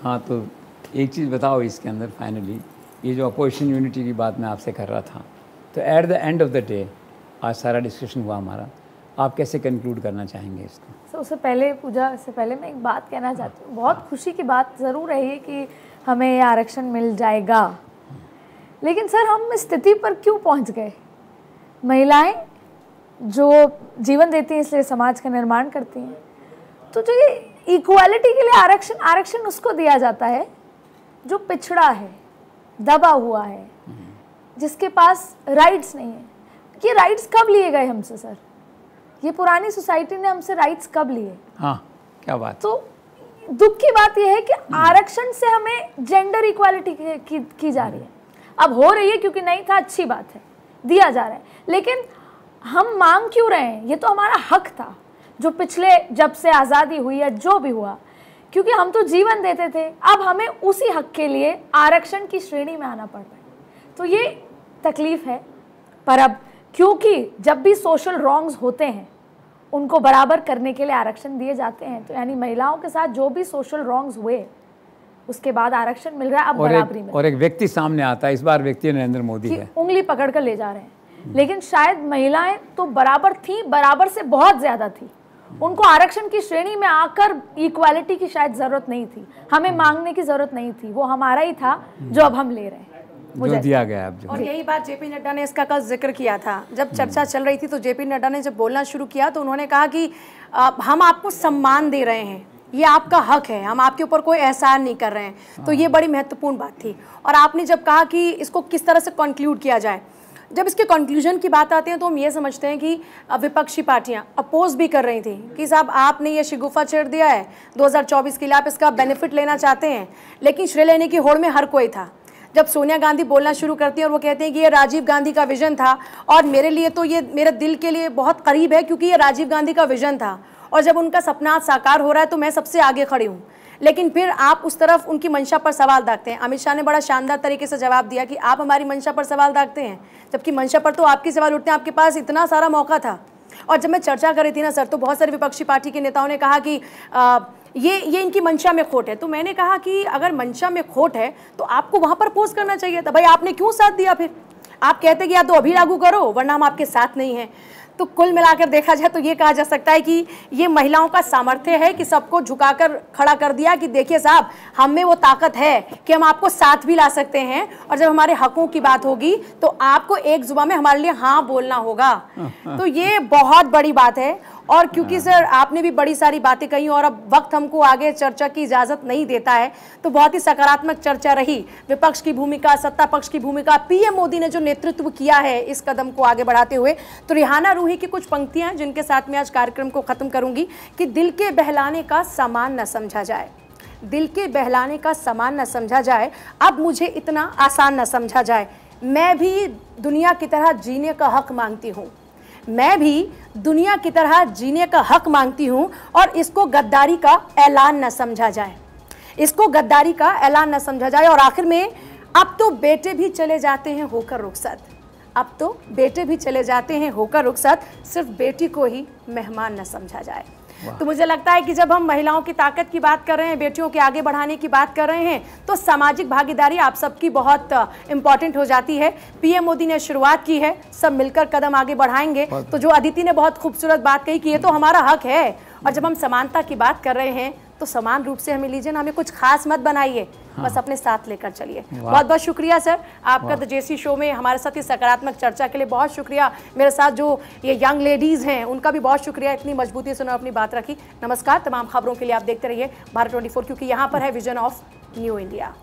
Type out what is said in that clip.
हाँ, तो एक चीज़ बताओ इसके अंदर फाइनली, ये जो अपोजिशन यूनिटी की बात मैं आपसे कर रहा था, तो at the end of the day आज सारा डिस्कशन हुआ हमारा, आप कैसे कंक्लूड करना चाहेंगे इसको? तो उससे पहले पूजा, इससे पहले मैं एक बात कहना चाहती हूँ। बहुत खुशी की बात ज़रूर है कि हमें ये आरक्षण मिल जाएगा, लेकिन सर हम इस स्थिति पर क्यों पहुँच गए? महिलाएं जो जीवन देती हैं इसलिए समाज का निर्माण करती हैं, तो जो ये इक्वालिटी के लिए आरक्षण उसको दिया जाता है जो पिछड़ा है, दबा हुआ है, जिसके पास राइट्स नहीं है। ये राइट्स कब लिए गए हमसे सर? ये पुरानी सोसाइटी ने हमसे राइट्स कब लिए? हाँ, क्या बात। तो दुख की बात यह है कि आरक्षण से हमें जेंडर इक्वालिटी की जा रही है। अब हो रही है क्योंकि नहीं था, अच्छी बात है, दिया जा रहा है, लेकिन हम मांग क्यों रहे हैं? ये तो हमारा हक था जो पिछले, जब से आज़ादी हुई है, जो भी हुआ, क्योंकि हम तो जीवन देते थे। अब हमें उसी हक के लिए आरक्षण की श्रेणी में आना पड़ रहा है, तो ये तकलीफ है। पर अब क्योंकि जब भी सोशल रॉन्ग्स होते हैं उनको बराबर करने के लिए आरक्षण दिए जाते हैं, तो यानी महिलाओं के साथ जो भी सोशल रॉन्ग्स हुए उसके बाद आरक्षण मिल रहा है। अब बराबरी में और एक व्यक्ति सामने आता है, इस बार व्यक्ति नरेंद्र मोदी है, उंगली पकड़ कर ले जा रहे हैं। लेकिन शायद महिलाएं तो बराबर थी, बराबर से बहुत ज्यादा थी, उनको आरक्षण की श्रेणी में आकर इक्वालिटी की शायद जरूरत नहीं थी, हमें मांगने की जरूरत नहीं थी, वो हमारा ही था जो अब हम ले रहे हैं, जो दिया गया अब जो। और यही बात जेपी नड्डा ने इसका कल जिक्र किया था जब चर्चा चल रही थी। तो जेपी नड्डा ने जब बोलना शुरू किया तो उन्होंने कहा कि हम आपको सम्मान दे रहे हैं, ये आपका हक है, हम आपके ऊपर कोई एहसान नहीं कर रहे हैं। तो ये बड़ी महत्वपूर्ण बात थी। और आपने जब कहा कि इसको किस तरह से कंक्लूड किया जाए, जब इसके कंक्लूजन की बात आती है तो हम ये समझते हैं कि विपक्षी पार्टियां अपोज भी कर रही थी कि साहब आपने ये शिगुफा छेड़ दिया है 2024 के लिए, आप इसका बेनिफिट लेना चाहते हैं, लेकिन श्रेय लेने की होड़ में हर कोई था। जब सोनिया गांधी बोलना शुरू करती हैं और वो कहते हैं कि ये राजीव गांधी का विजन था और मेरे लिए तो ये मेरे दिल के लिए बहुत करीब है क्योंकि ये राजीव गांधी का विजन था, और जब उनका सपना साकार हो रहा है तो मैं सबसे आगे खड़ी हूँ। लेकिन फिर आप उस तरफ उनकी मंशा पर सवाल दागते हैं। अमित शाह ने बड़ा शानदार तरीके से जवाब दिया कि आप हमारी मंशा पर सवाल दागते हैं, जबकि मंशा पर तो आपके सवाल उठते हैं, आपके पास इतना सारा मौका था। और जब मैं चर्चा कर रही थी ना सर, तो बहुत सारे विपक्षी पार्टी के नेताओं ने कहा कि ये इनकी मंशा में खोट है। तो मैंने कहा कि अगर मंशा में खोट है तो आपको वहाँ पर पोस्ट करना चाहिए था। भाई आपने क्यों साथ दिया? फिर आप कहते कि या तो अभी लागू करो वरना हम आपके साथ नहीं हैं। तो कुल मिलाकर देखा जाए तो ये कहा जा सकता है कि ये महिलाओं का सामर्थ्य है कि सबको झुकाकर खड़ा कर दिया कि देखिए साहब, हम में वो ताकत है कि हम आपको साथ भी ला सकते हैं, और जब हमारे हकों की बात होगी तो आपको एक जुबान में हमारे लिए हाँ बोलना होगा। तो ये बहुत बड़ी बात है। और क्योंकि सर आपने भी बड़ी सारी बातें कही और अब वक्त हमको आगे चर्चा की इजाज़त नहीं देता है, तो बहुत ही सकारात्मक चर्चा रही। विपक्ष की भूमिका, सत्ता पक्ष की भूमिका, पीएम मोदी ने जो नेतृत्व किया है इस कदम को आगे बढ़ाते हुए। तो रिहाना रूही की कुछ पंक्तियां जिनके साथ मैं आज कार्यक्रम को ख़त्म करूंगी कि दिल के बहलाने का सामान न समझा जाए, दिल के बहलाने का सामान न समझा जाए, अब मुझे इतना आसान न समझा जाए। मैं भी दुनिया की तरह जीने का हक मांगती हूँ, मैं भी दुनिया की तरह जीने का हक मांगती हूँ, और इसको गद्दारी का ऐलान न समझा जाए, इसको गद्दारी का ऐलान न समझा जाए। और आखिर में, अब तो बेटे भी चले जाते हैं होकर रुखसत, अब तो बेटे भी चले जाते हैं होकर रुखसत, सिर्फ बेटी को ही मेहमान न समझा जाए। तो मुझे लगता है कि जब हम महिलाओं की ताकत की बात कर रहे हैं, बेटियों के आगे बढ़ाने की बात कर रहे हैं, तो सामाजिक भागीदारी आप सबकी बहुत इंपॉर्टेंट हो जाती है। पीएम मोदी ने शुरुआत की है, सब मिलकर कदम आगे बढ़ाएंगे। तो जो अदिति ने बहुत खूबसूरत बात कही कि ये तो हमारा हक है, और जब हम समानता की बात कर रहे हैं तो समान रूप से हमें लीजिए ना, हमें कुछ खास मत बनाइए, बस अपने साथ लेकर चलिए। बहुत बहुत शुक्रिया सर आपका द जेसी शो में हमारे साथ इस सकारात्मक चर्चा के लिए। बहुत शुक्रिया मेरे साथ जो ये यंग लेडीज़ हैं उनका भी बहुत शुक्रिया, इतनी मजबूती से उन्होंने अपनी बात रखी। नमस्कार। तमाम खबरों के लिए आप देखते रहिए भारत 24, क्योंकि यहाँ पर है विजन ऑफ न्यू इंडिया।